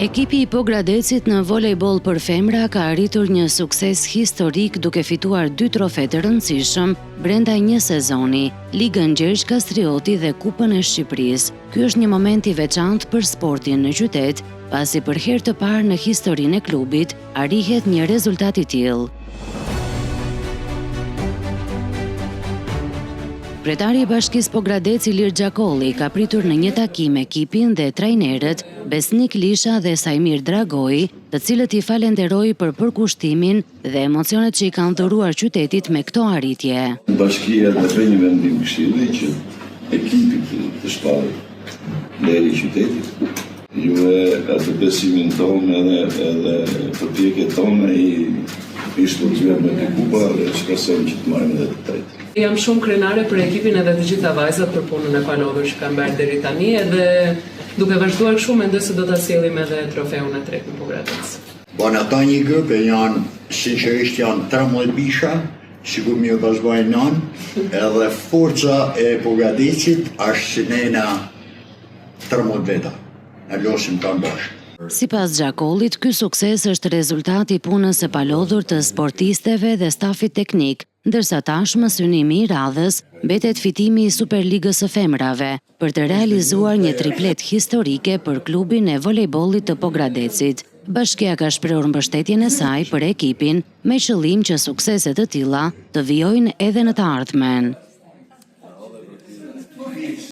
Ekipi i Pogradecit në volejboll për femra ka arritur një sukses historik duke fituar 2 trofe të rëndësishëm brenda një sezoni, Ligën Gjergj Kastrioti dhe Kupën e Shqipërisë. Ky është një moment i veçantë për sportin në qytet, pasi për herë të parë në historinë e klubit arrihet një rezultat i tillë. Kryetari i Bashkisë Pogradeci Ilir Xhakolli ka pritur në një takim ekipin dhe trajnerët Besnik Lisha dhe Sajmir Dragoi, të cilët i falenderoi për përkushtimin dhe emocionet që i kanë dhuruar qytetit me këto arritje. Bashkia do të bëjë një vendim këshilli që ekipi të shpallë deri i qytetit. Juve atë besimin tonë edhe përpjekjet tonë i shtuar me të kupa dhe shpresojmë që të marrim edhe të tretë. Jam shumë krenare për ekipin edhe të gjitha vajzat për punën e palodhur që kanë bërë deri tani edhe duke vazhduar shumë mendoj se do ta sjellim edhe trofeun e tretë në Pogradec. Ata një grup janë sinqerisht janë 13 bisha, sigur më ka zbajnë nën, edhe forca e Pogradecit është si nena 13 veta. Ne losim kanë bashkë. Sipas Xhakollit, ky sukses është rezultati i punës së palodhur të sportisteve dhe stafit teknik, ndërsa tashmë synimi i radhës mbetet fitimi i Superligës së femrave për të realizuar një triplet historike për klubin e volejbollit të Pogradecit. Bashkia ka shprehur mbështetjen e saj për ekipin me qëllim që sukseset të tilla të vijojnë edhe në të ardhmen.